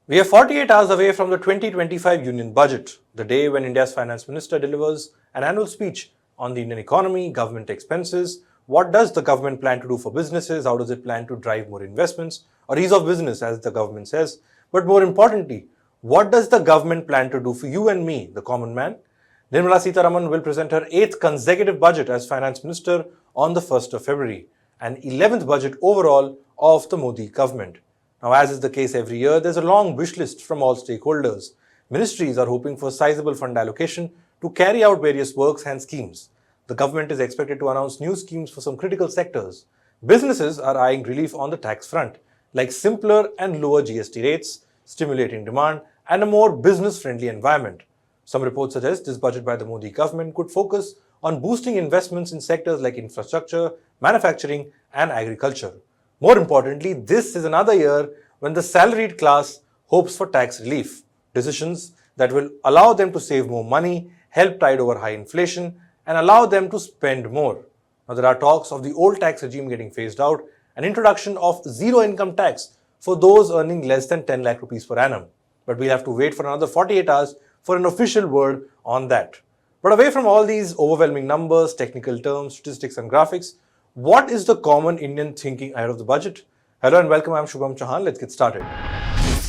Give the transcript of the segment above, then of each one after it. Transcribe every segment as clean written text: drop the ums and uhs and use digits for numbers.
We are 48 hours away from the 2025 Union Budget, the day when India's Finance Minister delivers an annual speech on the Indian economy, government expenses, what does the government plan to do for businesses, how does it plan to drive more investments, or ease of business as the government says, but more importantly, what does the government plan to do for you and me, the common man? Nirmala Sitharaman will present her 8th consecutive budget as Finance Minister on the 1st of February, and 11th budget overall of the Modi government. Now, as is the case every year, there's a long wish list from all stakeholders. Ministries are hoping for sizable fund allocation to carry out various works and schemes. The government is expected to announce new schemes for some critical sectors. Businesses are eyeing relief on the tax front, like simpler and lower GST rates, stimulating demand, and a more business-friendly environment. Some reports suggest this budget by the Modi government could focus on boosting investments in sectors like infrastructure, manufacturing, and agriculture. More importantly, this is another year when the salaried class hopes for tax relief, decisions that will allow them to save more money, help tide over high inflation, and allow them to spend more. Now, there are talks of the old tax regime getting phased out and introduction of zero income tax for those earning less than 10 lakh rupees per annum. But we'll have to wait for another 48 hours for an official word on that. But away from all these overwhelming numbers, technical terms, statistics, and graphics, what is the common Indian thinking ahead of the budget? Hello and welcome, I'm Shubham Chohan. Let's get started.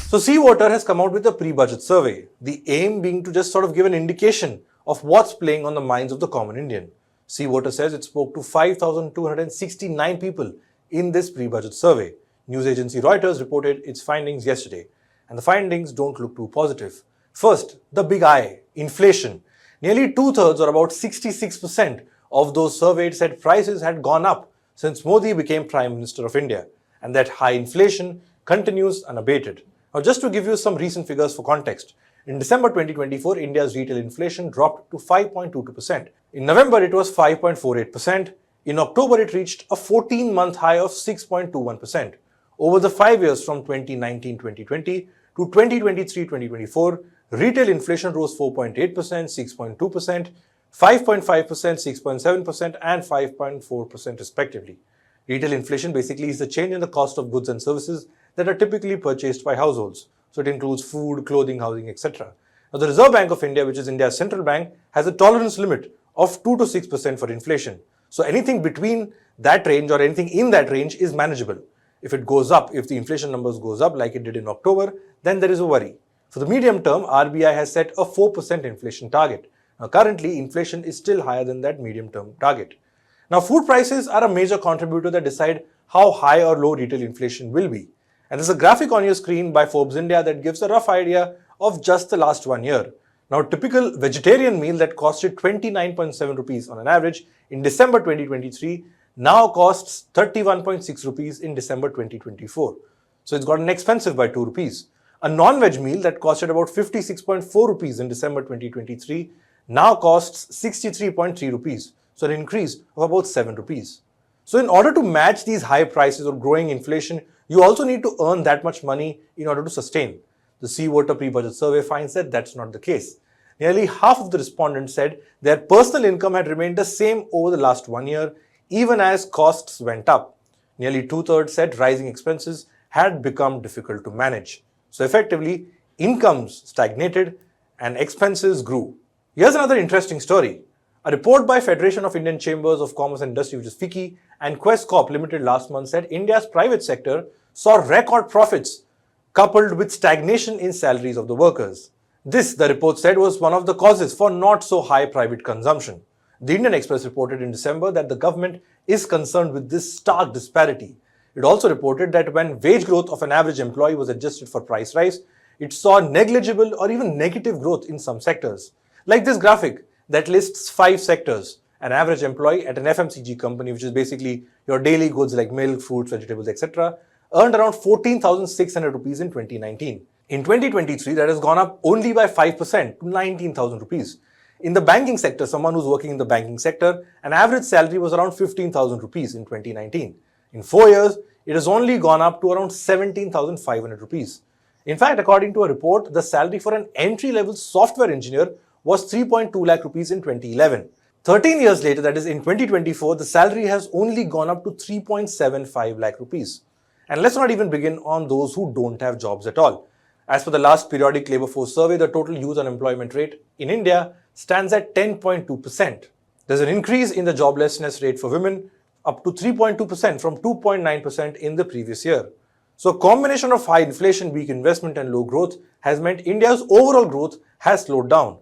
So Seawater has come out with a pre-budget survey, the aim being to just sort of give an indication of what's playing on the minds of the common Indian. Seawater says it spoke to 5,269 people in this pre-budget survey. News agency Reuters reported its findings yesterday, and the findings don't look too positive. First, the big I, inflation. Nearly two-thirds, or about 66%, of those surveyed said prices had gone up since Modi became Prime Minister of India, and that high inflation continues unabated. Now, just to give you some recent figures for context, in December 2024, India's retail inflation dropped to 5.22%. In November, it was 5.48%. In October, it reached a 14-month high of 6.21%. Over the 5 years from 2019-2020 to 2023-2024, retail inflation rose 4.8%, 6.2%, 5.5%, 6.7%, and 5.4% respectively. Retail inflation basically is the change in the cost of goods and services that are typically purchased by households. So it includes food, clothing, housing, etc. Now, the Reserve Bank of India, which is India's central bank, has a tolerance limit of 2 to 6% for inflation. So anything between that range or anything in that range is manageable. If it goes up, if the inflation numbers goes up like it did in October, then there is a worry. For the medium term, RBI has set a 4% inflation target. Now, currently, inflation is still higher than that medium-term target. Now, food prices are a major contributor that decide how high or low retail inflation will be. And there's a graphic on your screen by Forbes India that gives a rough idea of just the last 1 year. Now, a typical vegetarian meal that costed 29.7 rupees on an average in December 2023 now costs 31.6 rupees in December 2024. So it's gotten expensive by 2 rupees. A non-veg meal that costed about 56.4 rupees in December 2023 now costs 63.3 rupees, so an increase of about 7 rupees. So in order to match these high prices or growing inflation, you also need to earn that much money in order to sustain. The Seawater pre-budget survey finds that that's not the case. Nearly half of the respondents said their personal income had remained the same over the last 1 year, even as costs went up. Nearly two-thirds said rising expenses had become difficult to manage. So effectively, incomes stagnated and expenses grew. Here's another interesting story. A report by Federation of Indian Chambers of Commerce and Industry, which is FICCI, and Quest Corp Limited last month said India's private sector saw record profits coupled with stagnation in salaries of the workers. This, the report said, was one of the causes for not so high private consumption. The Indian Express reported in December that the government is concerned with this stark disparity. It also reported that when wage growth of an average employee was adjusted for price rise, it saw negligible or even negative growth in some sectors. Like this graphic that lists 5 sectors. An average employee at an FMCG company, which is basically your daily goods like milk, fruits, vegetables, etc., earned around 14,600 rupees in 2019. In 2023, that has gone up only by 5% to 19,000 rupees. In the banking sector, someone who's working in the banking sector, an average salary was around 15,000 rupees in 2019. In 4 years, it has only gone up to around 17,500 rupees. In fact, according to a report, the salary for an entry-level software engineer was 3.2 lakh rupees in 2011. 13 years later, that is in 2024, the salary has only gone up to 3.75 lakh rupees. And let's not even begin on those who don't have jobs at all. As per the last periodic labour force survey, the total youth unemployment rate in India stands at 10.2%. There's an increase in the joblessness rate for women up to 3.2% from 2.9% in the previous year. So a combination of high inflation, weak investment and low growth has meant India's overall growth has slowed down.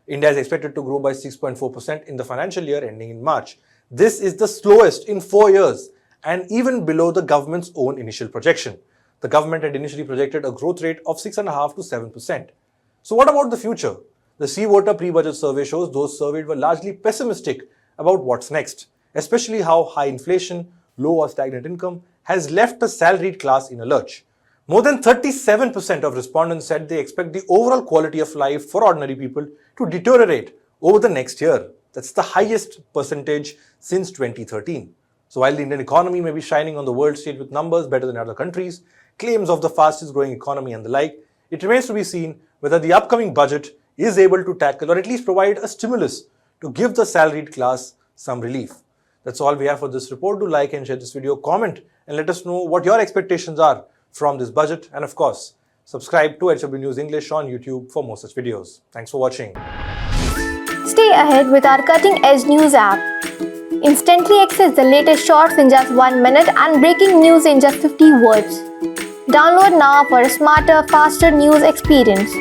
India is expected to grow by 6.4% in the financial year ending in March. This is the slowest in 4 years and even below the government's own initial projection. The government had initially projected a growth rate of 6.5 to 7%. So what about the future? The Sea Water pre-budget survey shows those surveyed were largely pessimistic about what's next, especially how high inflation, low or stagnant income has left the salaried class in a lurch. More than 37% of respondents said they expect the overall quality of life for ordinary people to deteriorate over the next year. That's the highest percentage since 2013. So while the Indian economy may be shining on the world stage with numbers better than other countries, claims of the fastest growing economy and the like, it remains to be seen whether the upcoming budget is able to tackle or at least provide a stimulus to give the salaried class some relief. That's all we have for this report. Do like and share this video, comment and let us know what your expectations are from this budget, and of course, subscribe to HW News English on YouTube for more such videos. Thanks for watching. Stay ahead with our cutting-edge news app. Instantly access the latest shorts in just 1 minute and breaking news in just 50 words. Download now for a smarter, faster news experience.